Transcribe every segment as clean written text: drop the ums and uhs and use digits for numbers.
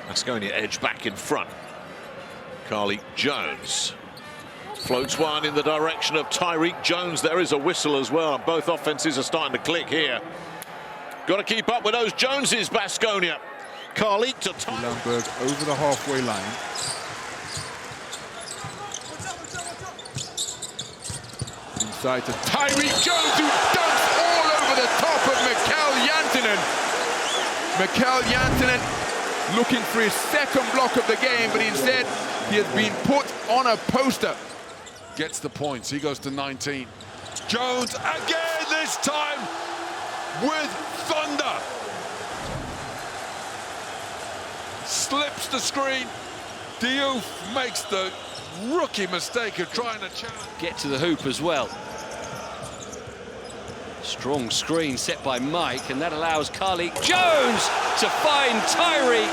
Baskonia edge back in front. Carly Jones floats one in the direction of Tyreek Jones. There is a whistle as well. Both offenses are starting to click here. Got to keep up with those Joneses, Baskonia. Carly to Lamberg over the halfway line. Inside to Tyreek Jones, who dunks all over the top of Mikael Jantinen. Mikael Jantinen looking for his second block of the game, but instead he has been put on a poster. Gets the points, he goes to 19. Jones again, this time with thunder. Slips the screen. Diouf makes the rookie mistake of trying to challenge. Get to the hoop as well. Strong screen set by Mike, and that allows Carly Jones to find Tyreek.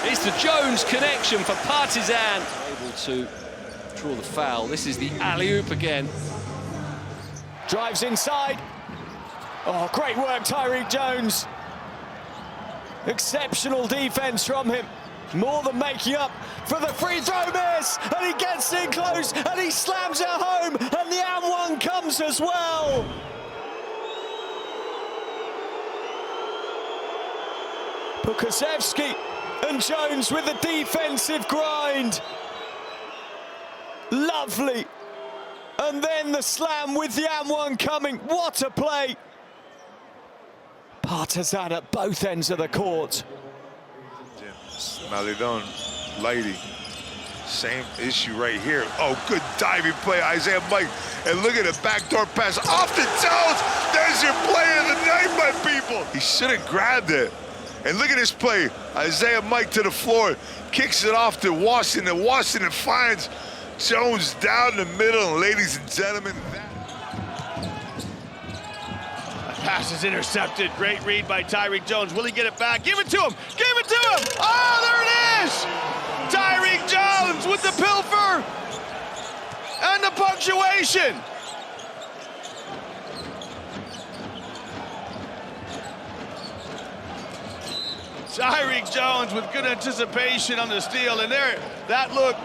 It's the Jones connection for Partizan. Able to draw the foul. This is the alley-oop again. Drives inside. Oh, great work, Tyreek Jones. Exceptional defense from him. More than making up for the free throw miss. And he gets in close, and he slams it home. And the and one comes as well. Bukaszewski and Jones with the defensive grind. Lovely. And then the slam with the and one coming. What a play. Partizan at both ends of the court. Maledon, Lighty, same issue right here. Oh, good diving play, Isaiah Mike. And look at the backdoor pass off the Jones. There's your play of the night, my people. He should have grabbed it. And look at this play. Isaiah Mike to the floor, kicks it off to Washington. Washington finds Jones down the middle. And ladies and gentlemen, pass is intercepted. Great read by Tyreek Jones. Will he get it back? Give it to him. Give it to him. Oh, there it is. Tyreek Jones with the pilfer and the punctuation. Tyreek Jones with good anticipation on the steal. And there, that looked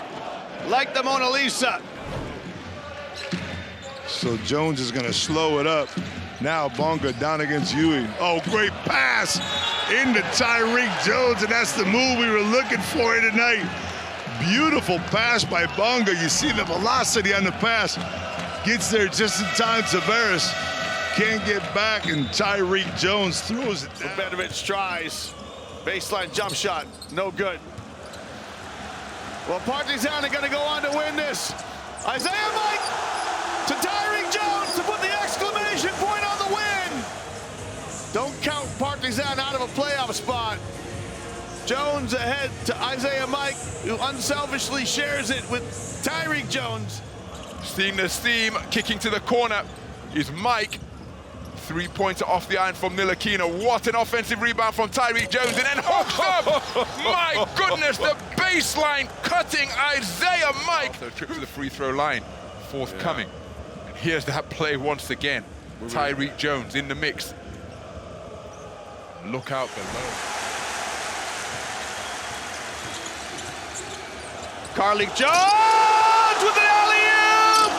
like the Mona Lisa. so Jones is going to slow it up. Now Bonga down against Ewing. Oh, great pass into Tyreek Jones, and that's the move we were looking for here tonight. Beautiful pass by Bonga. You see the velocity on the pass. Gets there just in time. Tavares can't get back, and Tyreek Jones throws it down. Benovic tries. Baseline jump shot, no good. Well, Partizan are going to go on to win this. Isaiah Mike to Tyreek Jones to put the exclamation point on the win. Don't count Partizan out of a playoff spot. Jones ahead to Isaiah Mike, who unselfishly shares it with Tyreek Jones. Steam the steam, kicking to the corner is Mike. Three-pointer off the iron from Ntilikina. What an offensive rebound from Tyreek Jones, and then hooks up! My goodness, the baseline cutting Isaiah Mike. So trip to the free throw line, forthcoming. Yeah. And here's that play once again. Tyreek Jones in the mix. Look out below. Carly Jones with an alley-oop!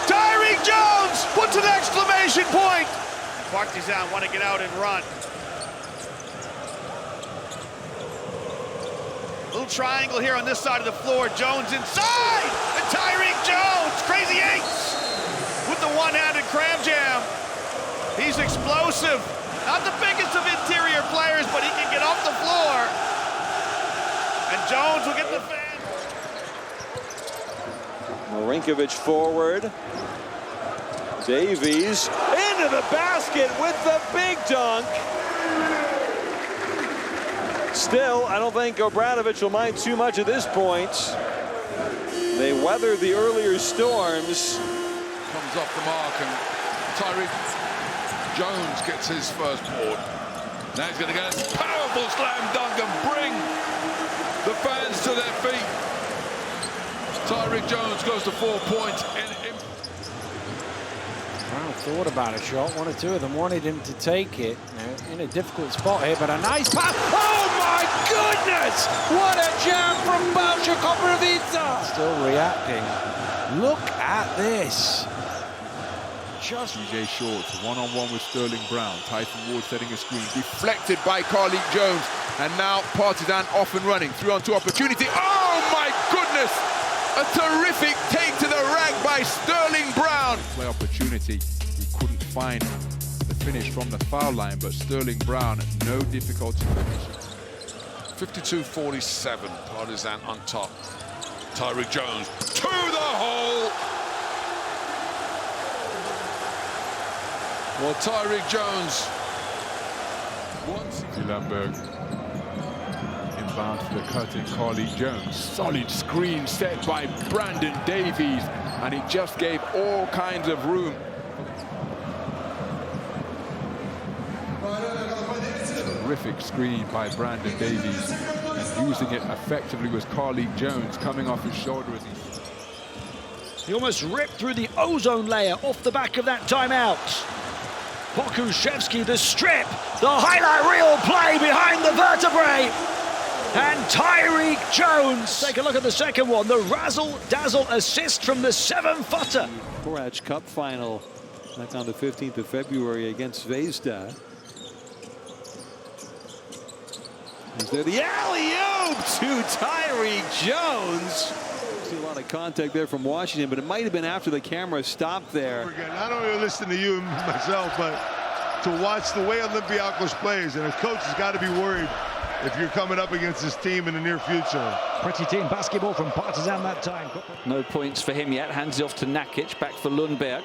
Tyreek Jones puts an exclamation point! Partizan want to get out and run. Little triangle here on this side of the floor. Jones inside! And Tyreek Jones, crazy eights! With the one-handed cram jam. He's explosive. Not the biggest of interior players, but he can get off the floor. And Jones will get the fan. Marinkovic forward. Davies into the basket with the big dunk. Still, I don't think Obradovic will mind too much at this point. They weathered the earlier storms. Comes off the mark, and Tyreek Jones gets his first board. Now he's going to get a powerful slam dunk and bring the fans to their feet. Tyreek Jones goes to 4 points. thought about a shot. One or two of them wanted him to take it. Now, in a difficult spot here, but a nice pass. Oh my goodness! What a jam from Balcha Koprivica! Still reacting. Look at this. Just DJ Short, one-on-one with Sterling Brown. Tyson Ward setting a screen. Deflected by Carlik Jones. And now Partizan off and running. 3-on-2 opportunity. Oh my goodness! A terrific take to the rack by Sterling Brown. Play opportunity. He couldn't find the finish from the foul line, but Sterling Brown, no difficulty finishing. 52-47, Partizan on top. Tyreek Jones to the hole. Well, Tyreek Jones. Lamberg inbound for the cutting Carlik Jones. Solid screen set by Brandon Davies, and it just gave all kinds of room. Terrific screen by Brandon Davies, and using it effectively was Carlik Jones coming off his shoulder as he almost ripped through the ozone layer off the back of that timeout. Pokuševski, the strip, the highlight reel play behind the vertebrae. And Tyreek Jones, take a look at the second one, the razzle-dazzle assist from the 7-footer. Korach Cup final back on the 15th of February against Zvezda. Is there the alley-oop to Tyreek Jones? See a lot of contact there from Washington, but it might have been after the camera stopped there. I don't even listen to you myself, but to watch the way Olympiacos plays, and a coach has got to be worried if you're coming up against this team in the near future. Pretty team basketball from Partizan that time. No points for him yet. Hands it off to Nakic, back for Lundberg,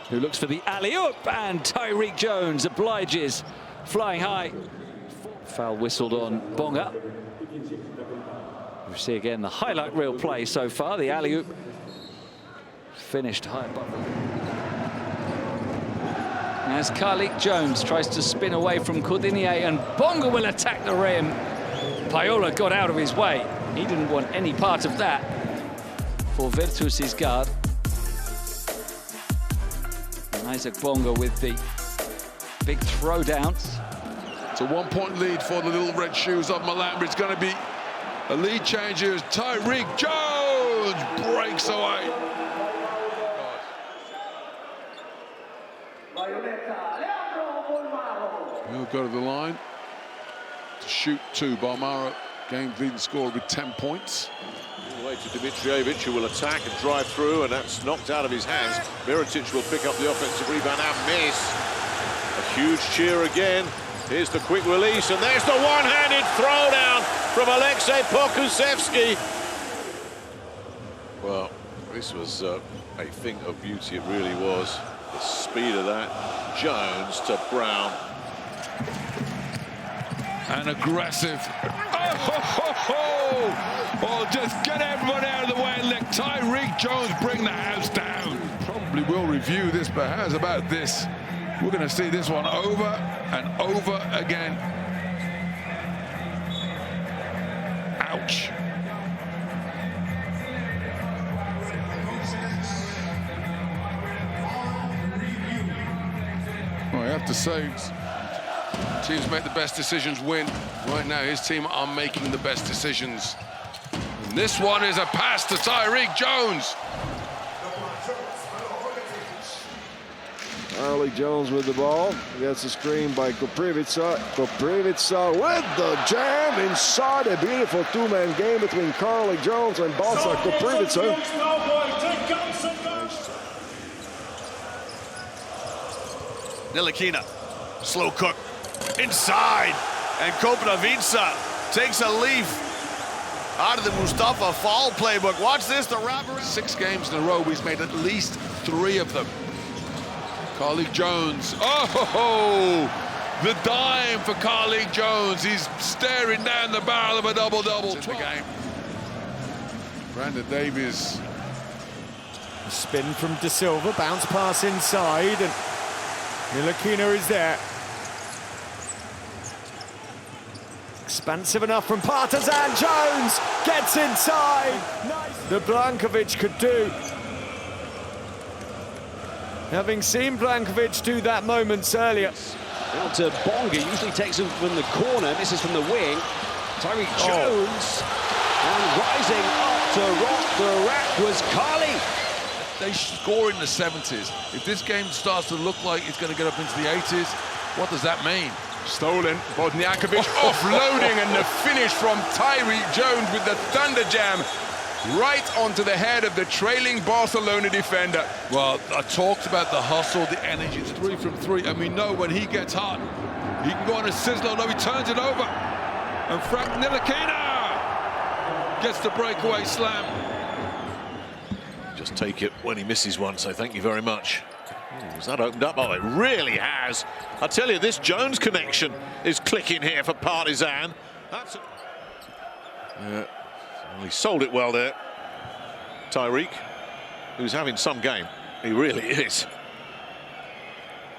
who looks for the alley-oop, and Tyreek Jones obliges, flying high. Foul whistled on Bonga. We see again the highlight reel play so far. The alley-oop finished high above them. As Carlik Jones tries to spin away from Cordinier, and Bonga will attack the rim. Paola got out of his way. He didn't want any part of that for Virtus' guard. And Isaac Bonga with the big throwdown. It's a 1-point lead for the Little Red Shoes of Milan, but it's going to be a lead changer as Tyreek Jones breaks away. He'll go to the line to shoot two. Balmara game leading scorer with 10 points. All the way to Dimitrijevic, who will attack and drive through, and that's knocked out of his hands. Mirotic will pick up the offensive rebound and miss. A huge cheer again. Here's the quick release, and there's the one-handed throwdown from Aleksej Pokusevski. Well, this was a thing of beauty, it really was. The speed of that. Jones to Brown. And aggressive. Oh, ho, ho, ho. Oh, just get everyone out of the way and let Tyreek Jones bring the house down. Probably will review this, but how's about this? We're going to see this one over and over again. Ouch. Well, I have to say, teams make the best decisions win. Right now, his team are making the best decisions. And this one is a pass to Tyreek Jones. Carlik Jones with the ball. Gets a screen by Koprivica. Koprivica with the jam inside. A beautiful two-man game between Carlik Jones and Mozzart Koprivica. Ntilikina, slow cook, inside, and Koprivica takes a leaf out of the Mustafa Fall playbook. Watch this, the wrapper. 6 games in a row, he's made at least 3 of them. Carlik Jones, oh, the dime for Carlik Jones. He's staring down the barrel of a double-double. The game. Brandon Davies. Spin from De Silva, bounce pass inside, and Ntilikina is there. Expansive enough from Partizan. Jones gets inside. Nice. The Blankovic could do. Having seen Brankovic do that moments earlier. Now to Bonga, usually takes him from the corner, misses from the wing. Tyreek Jones, and rising up to rock the rack was Carly. They score in the 70s. If this game starts to look like it's going to get up into the 80s, what does that mean? Stolen, Bodniakovic offloading, and the finish from Tyreek Jones with the thunder jam right onto the head of the trailing Barcelona defender. Well, I talked about the hustle, the energy. It's 3 from 3, and we know when he gets hot, he can go on a sizzler. No, he turns it over. And Frank Ntilikina gets the breakaway slam. Just take it when he misses one, so thank you very much. Has that opened up? Oh, it really has. I tell you, this Jones connection is clicking here for Partizan. That's well, he sold it well there. Tyreek, who's having some game. He really is.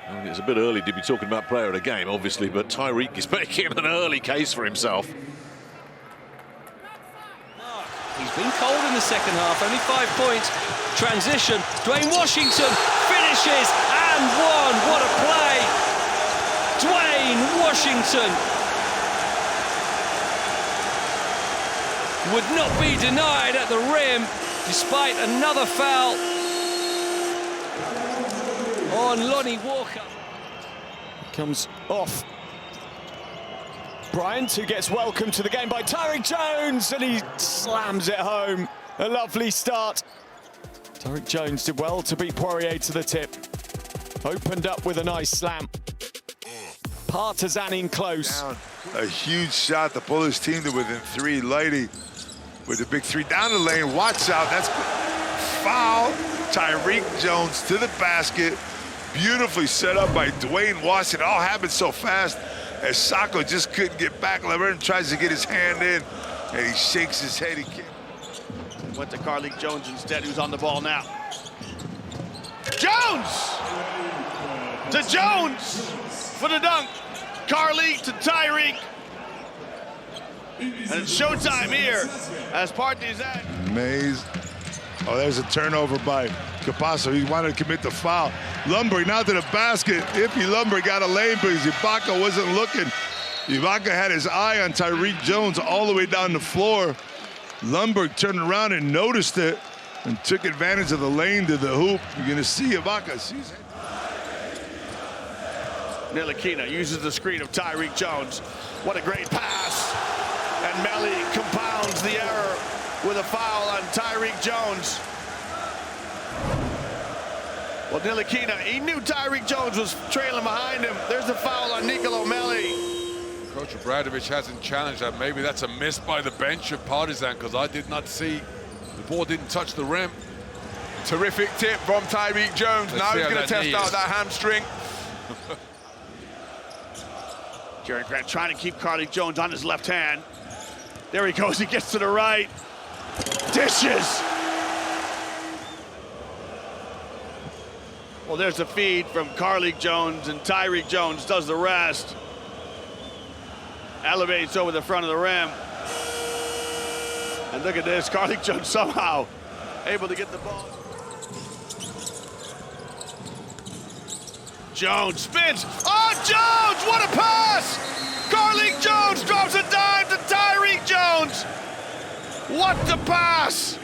I mean, it's a bit early to be talking about player of the game, obviously, but Tyreek is making an early case for himself. He's been cold in the second half, only 5 points. Transition, Dwayne Washington finishes and one. What a play! Dwayne Washington would not be denied at the rim, despite another foul on Lonnie Walker. Comes off Bryant, who gets welcomed to the game by Tyreek Jones, and he slams it home. A lovely start. Tyreek Jones did well to beat Poirier to the tip. Opened up with a nice slam. Partizan in close. Down. A huge shot to pull his team to within 3. Lighty with the big 3 down the lane. Watch out. That's foul. Tyreek Jones to the basket. Beautifully set up by Dwayne Washington. It all happened so fast as Sacco just couldn't get back. LeBron tries to get his hand in, and he shakes his head. He can't. Went to Carly Jones instead, who's on the ball now. Jones! To Jones for the dunk. Carly to Tyreek. And it's showtime here as Partizan. Mays. Oh, there's a turnover by Capasso. He wanted to commit the foul. Lumberg now to the basket. Ippy Lumberg got a lane because Ibaka wasn't looking. Ibaka had his eye on Tyreek Jones all the way down the floor. Lumberg turned around and noticed it and took advantage of the lane to the hoop. You're going to see Ibaka. Ntilikina uses the screen of Tyreek Jones. What a great pass. And Melly compounds the error with a foul on Tyreek Jones. Well, Ntilikina, he knew Tyreek Jones was trailing behind him. There's the foul on Nicolo Melli. Coach Obradovic hasn't challenged that. Maybe that's a miss by the bench of Partizan, because I did not see. The ball didn't touch the rim. Terrific tip from Tyreek Jones. Now he's going to test out that hamstring. Jerry Grant trying to keep Carly Jones on his left hand. There he goes, he gets to the right. Dishes! Well, there's a feed from Carly Jones, and Tyreek Jones does the rest. Elevates over the front of the rim. And look at this, Carly Jones somehow able to get the ball. Jones spins. Oh, Jones, what a pass! Carly Jones drops a dime to Tyreek Jones. What the pass!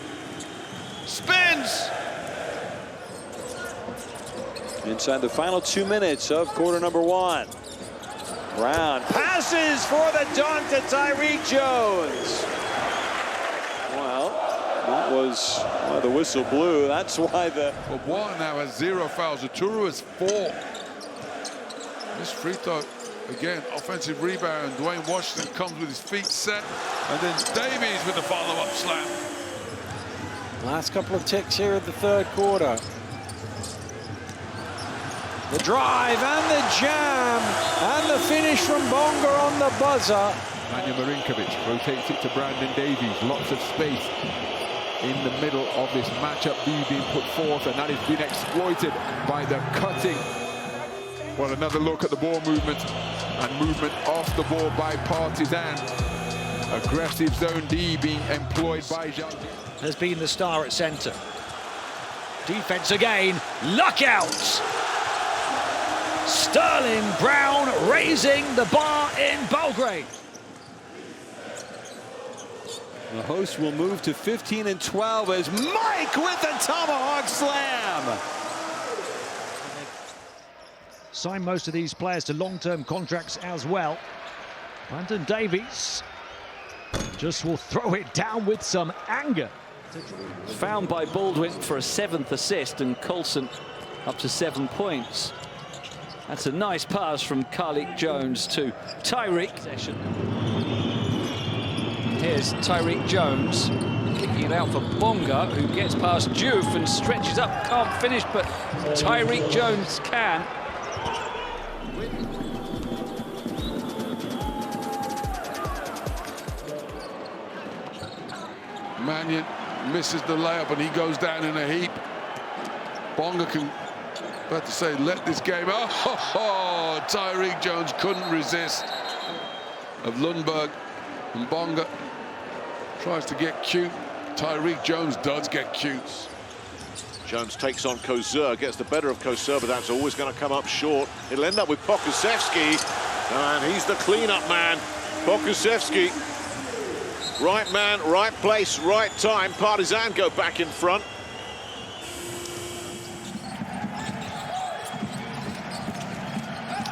Spins. Inside the final 2 minutes of quarter number 1. Brown passes for the dunk to Tyreek Jones. Well, that was why the whistle blew. That's why the... Well, Warren now has 0 fouls. Aturu has 4. This free throw, again, offensive rebound. Dwayne Washington comes with his feet set. And then Davies with the follow-up slam. Last couple of ticks here at the third quarter. The drive and the jam and the finish from Bonga on the buzzer. Manja Marinkovic rotates it to Brandon Davies. Lots of space in the middle of this matchup being put forth, and that has been exploited by the cutting. Well, another look at the ball movement and movement off the ball by Partizan. Aggressive zone D being employed by Jaldi. Has been the star at centre. defense again. Luck out. Sterling Brown raising the bar in Belgrade. The hosts will move to 15 and 12 as Mike with a tomahawk slam. Sign most of these players to long-term contracts as well. Brandon Davies just will throw it down with some anger. Found by Baldwin for a 7th assist, and Coulson up to 7 points. That's a nice pass from Carlik Jones to Tyreek. Here's Tyreek Jones kicking it out for Bonga, who gets past Diouf and stretches up. Can't finish, but Tyreek Jones can. Mannion misses the layup and he goes down in a heap. Bonga can, about to say, let this game. Oh, Tyreek Jones couldn't resist of Lundberg, and Bonga tries to get cute. Tyreek Jones does get cute. Jones takes on Kozer, gets the better of Kozer, but that's always going to come up short. It'll end up with Pokusevski, and he's the cleanup man. Pokusevski, right man, right place, right time. Partizan go back in front.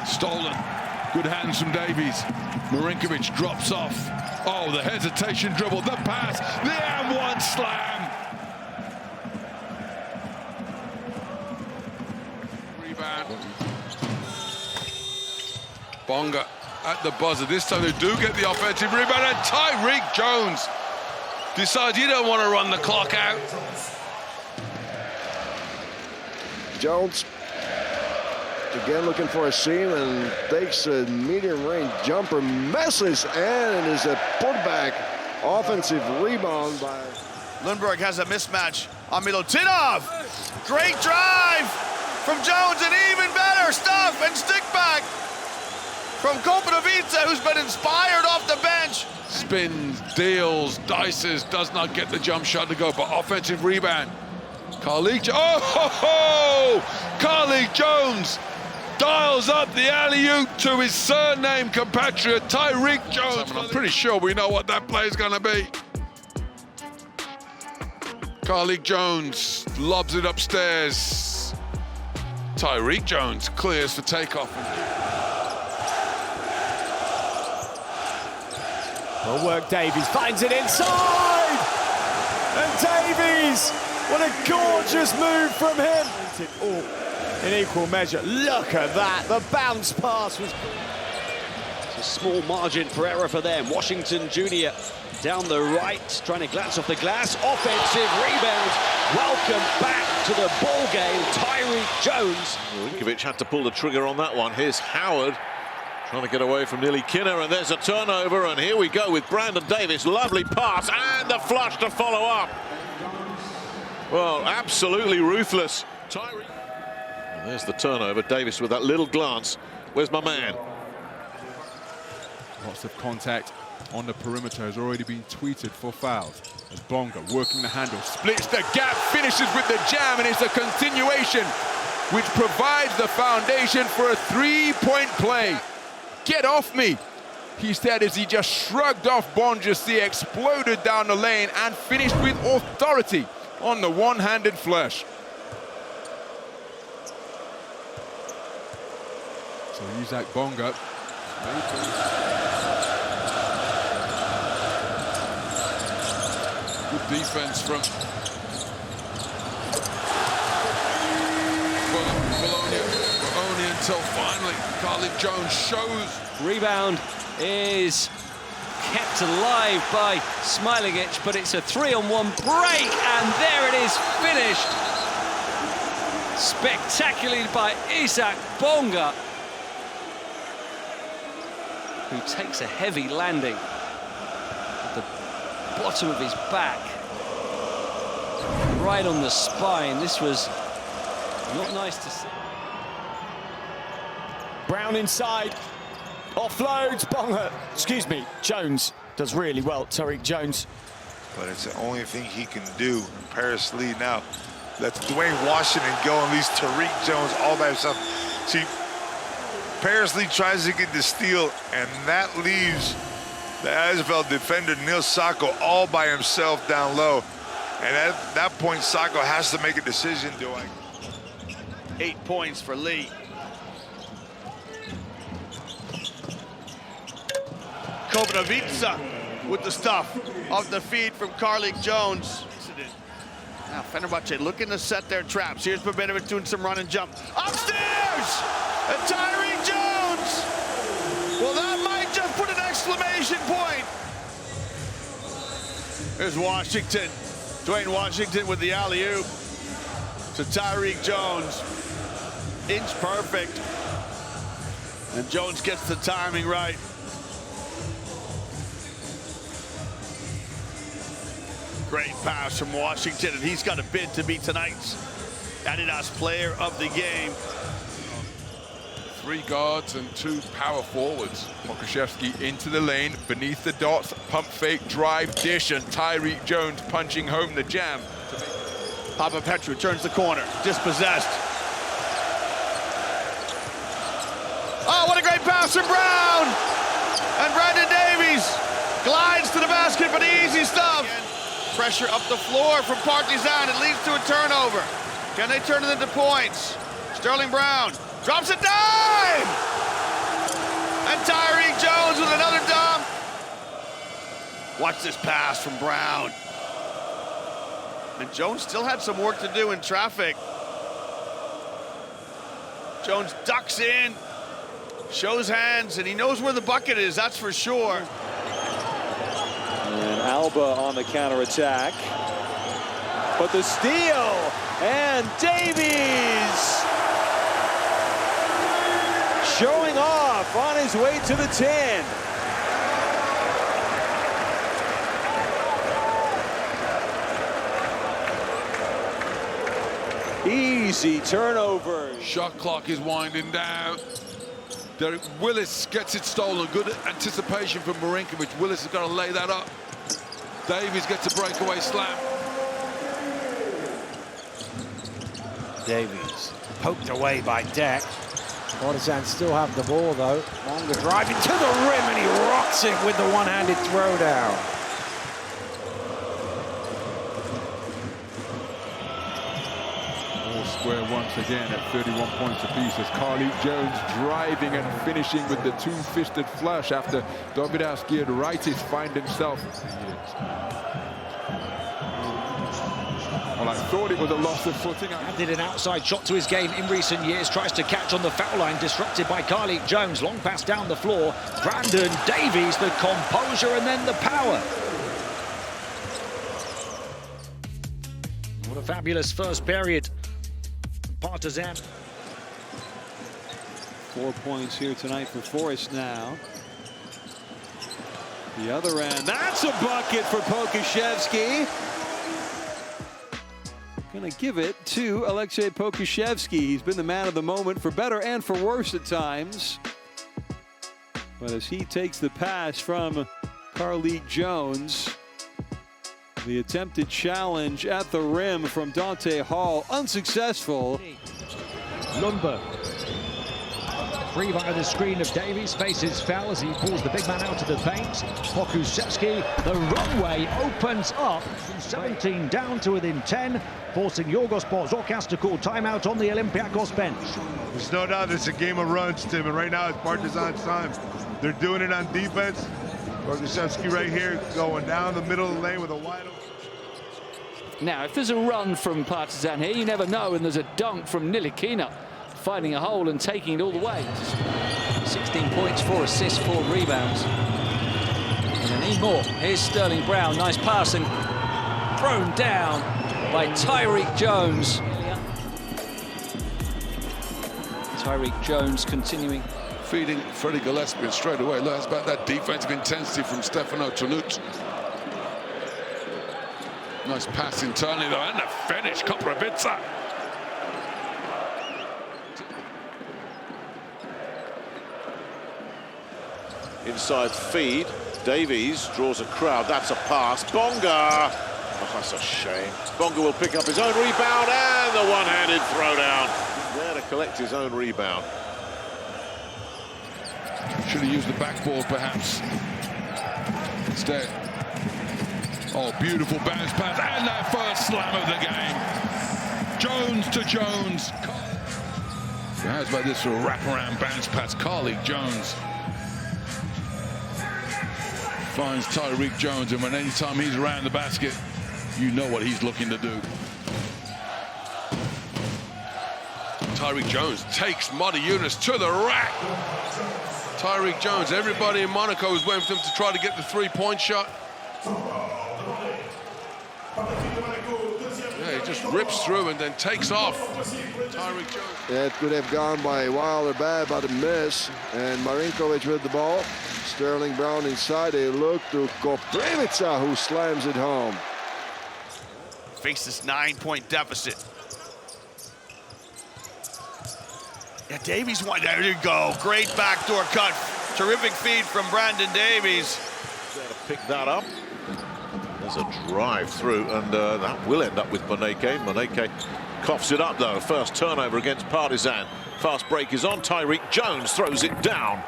Stolen. Good hands from Davies. Marinkovic drops off. Oh, the hesitation dribble, the pass, the and-one slam. Rebound. Bonga at the buzzer. This time they do get the offensive rebound, and Tyreek Jones decides you don't want to run the clock out. Jones again looking for a seam and takes a medium-range jumper, misses, and it is a putback offensive rebound by Lundberg. Has a mismatch on Milutinov. Great drive from Jones, and even better stuff and stick back from Kopanovica, who's been inspired off the bench. Spins, deals, dices, does not get the jump shot to go, but offensive rebound. Carlik, Carlik Jones dials up the alley-oop to his surname compatriot, Tyreek Jones. I'm pretty sure we know what that play is going to be. Carlik Jones lobs it upstairs. Tyreek Jones clears for takeoff. Well work, Davies finds it inside! And Davies, what a gorgeous move from him! In equal measure, look at that, the bounce pass was... It's a small margin for error for them. Washington Jr. down the right, trying to glance off the glass. Offensive rebound. Welcome back to the ball game, Tyreek Jones. Marinkovic had to pull the trigger on that one. Here's Howard trying to get away from Nili Kinner, and there's a turnover, and here we go with Brandon Davies. Lovely pass, and the flush to follow up. Well, absolutely ruthless. Tyreek. And there's the turnover. Davies with that little glance. Where's my man? Lots of contact on the perimeter has already been tweeted for fouls. As Bonga working the handle, splits the gap, finishes with the jam, and it's a continuation which provides the foundation for a three-point play. Get off me, he said as he just shrugged off Bonjassi, exploded down the lane and finished with authority on the one-handed flush. So Isaac Bonga. Good defense from Bologna until finally Carlik Jones shows. Rebound is kept alive by Smailagic, but it's a 3-on-1 break, and there it is, finished spectacularly by Isaac Bonga, who takes a heavy landing at the bottom of his back, right on the spine. This was not nice to see. Brown inside, offloads, Bonga, Jones does really well, Tyreek Jones. But it's the only thing he can do. Paris Lee now lets Dwayne Washington go and leaves Tariq Jones all by himself. See, Paris Lee tries to get the steal, and that leaves the Asvel defender Neil Sacco all by himself down low. And at that point, Sacco has to make a decision. Do I? 8 points for Lee. Kobrinavica with the stuff off the feed from Carlik Jones. Now Fenerbahce looking to set their traps. Here's Babinovic doing some run and jump. Upstairs! And Tyreek Jones! Well, that might just put an exclamation point. There's Washington. Dwayne Washington with the alley-oop to Tyreek Jones. Inch perfect. And Jones gets the timing right. Great pass from Washington, and he's got a bid to be tonight's Adidas Player of the Game. 3 guards and 2 power forwards. Pokuševski into the lane, beneath the dots, pump fake, drive, dish, and Tyreek Jones punching home the jam. Papa Petru turns the corner, dispossessed. Oh, what a great pass from Brown! And Brandon Davies glides to the basket for the easy stuff. Pressure up the floor from Partizan. It leads to a turnover. Can they turn it into points? Sterling Brown drops a dime! And Tyreek Jones with another dump. Watch this pass from Brown. And Jones still had some work to do in traffic. Jones ducks in, shows hands, and he knows where the bucket is, that's for sure. And Alba on the counterattack. But the steal, and Davies showing off on his way to the 10. Easy turnover. Shot clock is winding down. Derek Willis gets it stolen. Good anticipation from Marinkovic. Willis has got to lay that up. Davies gets a breakaway slam. Davies poked away by Deck. Partizan still have the ball though. Longer driving to the rim, and he rocks it with the one-handed throwdown. All square once again at 31 points apiece as Carlik Jones driving and finishing with the two-fisted flush after Davidowski and Rightis find himself. Well, I thought it was a loss of footing. Added an outside shot to his game in recent years. Tries to catch on the foul line, disrupted by Carlik Jones. Long pass down the floor. Brandon Davies, the composure and then the power. What a fabulous first period. Partizan. 4 points here tonight for Forrest now. The other end, that's a bucket for Pokuševski. Gonna give it to Aleksej Pokuševski. He's been the man of the moment for better and for worse at times. But as he takes the pass from Carlik Jones, the attempted challenge at the rim from Dante Hall, unsuccessful. Lundberg. Free via the screen of Davies, faces foul as he pulls the big man out of the paint. Pokuševski, the runway opens up from 17 down to within 10, forcing Yorgos Borzokas to call timeout on the Olympiacos bench. There's no doubt it's a game of runs, Tim, and right now it's Partizan's time. They're doing it on defense. Pokuševski right here going down the middle of the lane with a wide open. Now, if there's a run from Partizan here, you never know, and there's a dunk from Nilikina, finding a hole and taking it all the way. 16 points, 4 assists, 4 rebounds. And they need more. Here's Sterling Brown, nice pass, and thrown down by Tyreek Jones. Tyreek Jones continuing. Feeding Freddie Gillespie straight away. Look, it's about that defensive intensity from Stefano Tanucci. Nice pass internally though, and the finish, Koprivica. Inside feed, Davies draws a crowd, that's a pass. Bonga Oh, that's a shame. Bonga will pick up his own rebound and the one-handed throwdown. There to collect his own rebound. Should have used the backboard, perhaps. Instead. Oh, beautiful bounce pass. And that first slam of the game. Jones to Jones. How's about this for a wraparound bounce pass? Carly Jones finds Tyreek Jones, and when anytime he's around the basket, you know what he's looking to do. Tyreek Jones takes Marty Yunus to the rack. Tyreek Jones, everybody in Monaco is waiting for him to try to get the three-point shot. Yeah, he just rips through and then takes off. Tyreek Jones. Yeah, it could have gone by Wilder bad, but a miss. And Marinkovic with the ball. Sterling Brown inside. They look to Koprivica, who slams it home. Face this 9-point deficit. Yeah, Davies won. There you go. Great backdoor cut. Terrific feed from Brandon Davies. Pick that up. There's a drive through, and that will end up with Moneke. Moneke coughs it up, though. First turnover against Partizan. Fast break is on. Tyreek Jones throws it down.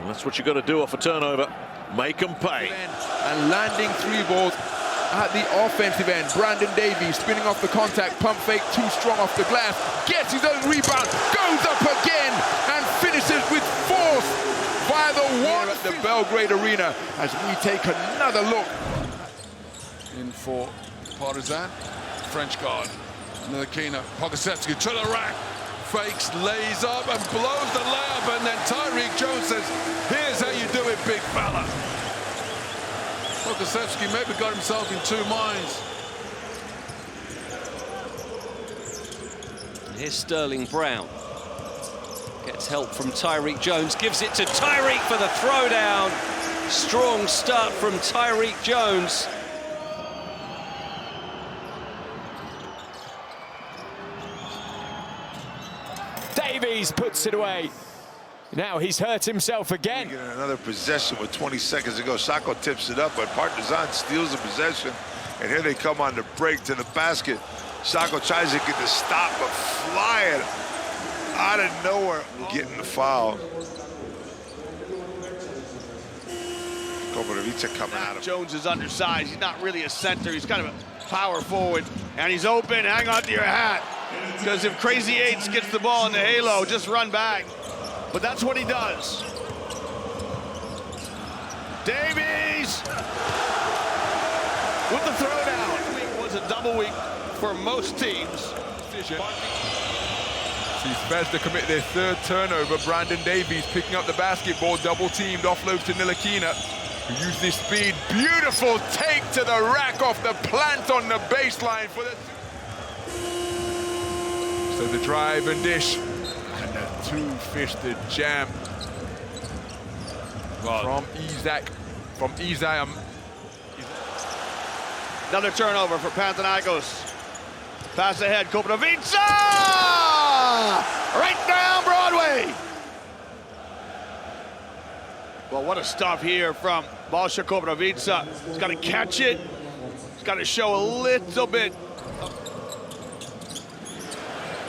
And that's what you got to do off a turnover. Make them pay. And landing three balls at the offensive end. Brandon Davies spinning off the contact, pump fake, too strong off the glass, gets his own rebound, goes up again, and finishes with force via the wall at the Belgrade Arena as we take another look. In for Partizan. French guard. Nilakina. Pogosevsky to the rack. Fakes, lays up and blows the layup, and then Tyreek Jones says, here's how you do it, big fella. Pogosevsky maybe got himself in two minds. And here's Sterling Brown. Gets help from Tyreek Jones, gives it to Tyreek for the throwdown. Strong start from Tyreek Jones. Davies puts it away. Now he's hurt himself again. Getting another possession with 20 seconds to go. Sacco tips it up, but Partizan steals the possession. And here they come on the break to the basket. Sacco tries to get the stop, but flying out of nowhere, getting the foul. Koprivica coming at him. Jones is undersized. He's not really a center. He's kind of a power forward. And he's open. Hang on to your hat. Because if Crazy Eights gets the ball in the halo, just run back. But that's what he does. Davies with the throwdown. Week was a double week for most teams. He's fast to commit their third turnover. Brandon Davies picking up the basketball, double teamed, offload to Nilakina, who used his speed. Beautiful take to the rack off the plant on the baseline for the. So the drive and dish. And a two-fisted jam from Isaac. Another turnover for Panathinaikos. Pass ahead, Koprivica! Right down Broadway! Well, what a stop here from Balša Koprivica. He's got to catch it. He's got to show a little bit.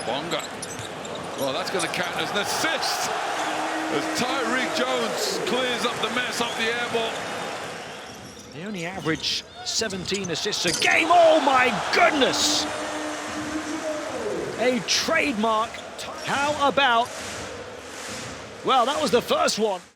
Bonga. Well, that's going to count as an assist as Tyreek Jones clears up the mess off the air ball. They only average 17 assists a game. Oh my goodness! A trademark. How about? Well, that was the first one.